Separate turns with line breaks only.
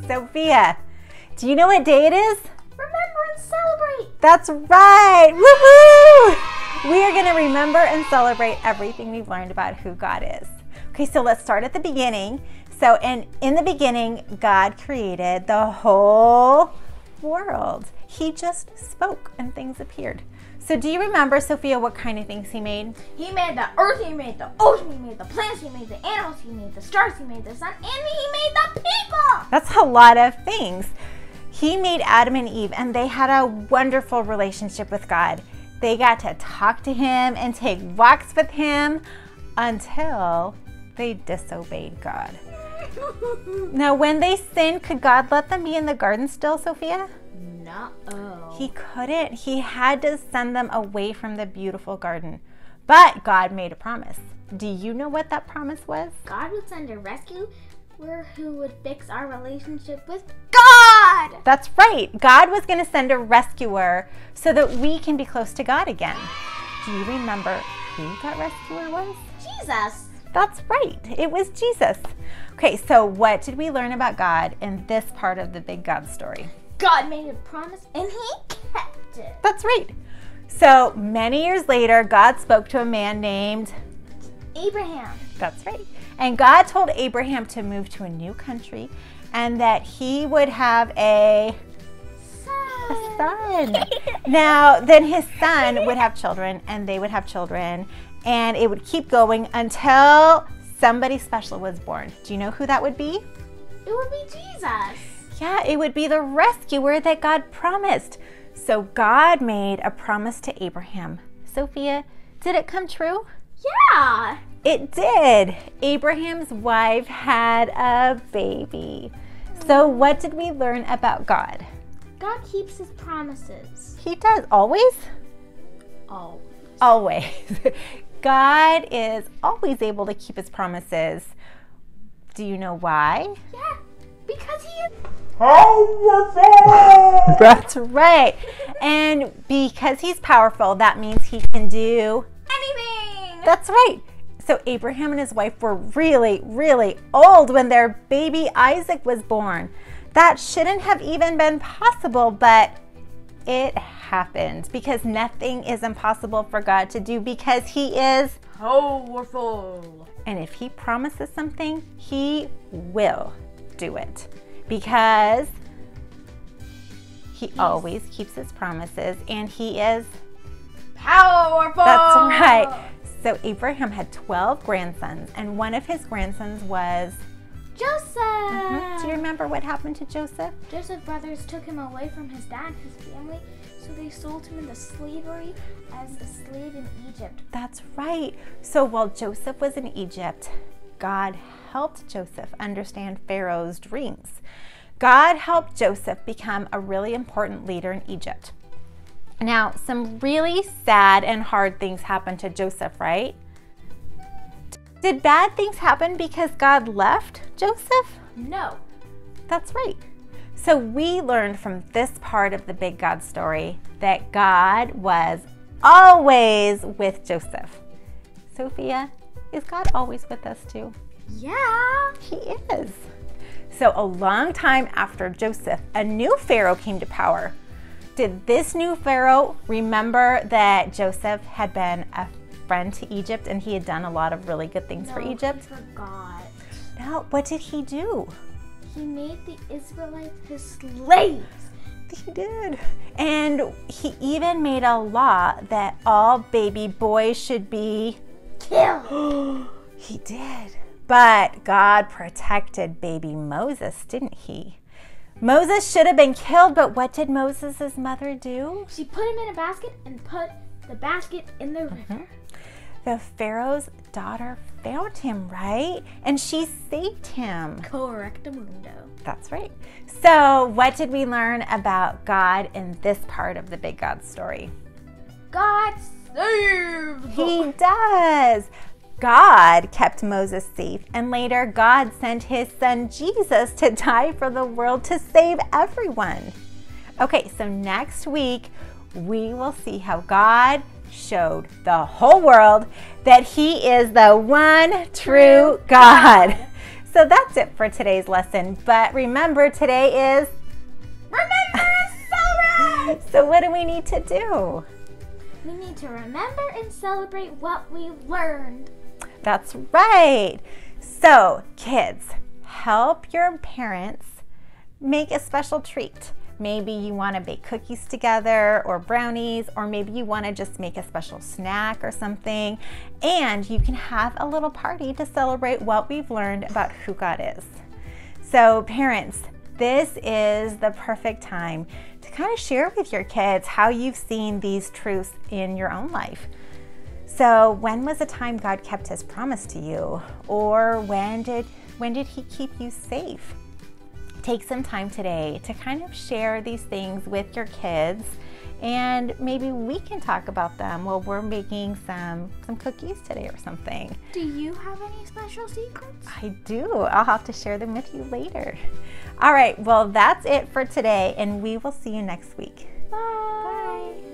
Sophia, do you know what day it is?
Remember and celebrate.
That's right. Woohoo! We are going to remember and celebrate everything we've learned about who God is. Okay, so let's start at the beginning. So in the beginning, God created the whole world. He just spoke and things appeared. So do you remember, Sophia, what kind of things he made?
He made the earth, he made the ocean, he made the plants, he made the animals, he made the stars, he made the sun, and he made the people.
That's a lot of things. He made Adam and Eve, and they had a wonderful relationship with God. They got to talk to him and take walks with him until they disobeyed God. Now, when they sinned, could God let them be in the garden still, Sophia?
No.
He couldn't. He had to send them away from the beautiful garden. But God made a promise. Do you know what that promise was?
God would send a rescuer who would fix our relationship with God.
That's right. God was going to send a rescuer so that we can be close to God again. Do you remember who that rescuer was?
Jesus.
That's right. It was Jesus. Okay, so what did we learn about God in this part of the big God story?
God made a promise and he kept it.
That's right. So many years later, God spoke to a man named
Abraham.
That's right. And God told Abraham to move to a new country and that he would have a son. Now, then his son would have children and they would have children and it would keep going until somebody special was born. Do you know who that would be?
It would be Jesus.
Yeah, it would be the rescuer that God promised. So God made a promise to Abraham. Sophia, did it come true?
Yeah.
It did. Abraham's wife had a baby. So what did we learn about God?
God keeps his promises.
He does. Always?
Oh.
Always. God is always able to keep his promises. Do you know why?
Yeah, because he is
powerful. That's right. And because he's powerful, that means he can do
anything.
That's right. So Abraham and his wife were really, really old when their baby Isaac was born. That shouldn't have even been possible, but it happened because nothing is impossible for God to do because he is
powerful.
And if he promises something, he will do it because he always keeps his promises and he is
powerful.
That's right. So Abraham had 12 grandsons and one of his grandsons was
Joseph.
Do you remember what happened to Joseph?
Joseph's brothers took him away from his dad, his family, so they sold him into slavery as a slave in Egypt.
That's right. So while Joseph was in Egypt, God helped Joseph understand Pharaoh's dreams. God helped Joseph become a really important leader in Egypt. Now, some really sad and hard things happened to Joseph, right? Did bad things happen because God left Joseph?
No.
That's right. So we learned from this part of the big God story that God was always with Joseph. Sophia, is God always with us too?
Yeah.
He is. So a long time after Joseph, a new Pharaoh came to power. Did this new Pharaoh remember that Joseph had been a friend to Egypt and he had done a lot of really good things for Egypt?
He forgot.
No, what did he do?
He made the Israelites his slaves.
He did. And he even made a law that all baby boys should be
killed.
He did. But God protected baby Moses, didn't he? Moses should have been killed, but what did Moses' mother do?
She put him in a basket and put the basket in the river.
The Pharaoh's daughter found him, right? And she saved him.
Correctamundo.
That's right. So what did we learn about God in this part of the big God story?
God saves.
He does. God kept Moses safe, and later God sent his son Jesus to die for the world to save everyone. Okay, so next week we will see how God showed the whole world that he is the one true God. So that's it for today's lesson. But remember, today is
Remember and celebrate!
So what do we need to do?
We need to remember and celebrate what we learned.
That's right. So kids, help your parents make a special treat. Maybe you want to bake cookies together or brownies, or maybe you want to just make a special snack or something. And you can have a little party to celebrate what we've learned about who God is. So parents, this is the perfect time to kind of share with your kids how you've seen these truths in your own life. So when was a time God kept his promise to you? Or when did he keep you safe? Take some time today to kind of share these things with your kids, and maybe we can talk about them while we're making some cookies today or something.
Do you have any special secrets?
I do. I'll have to share them with you later. All right, well, that's it for today, and we will see you next week.
Bye.
Bye.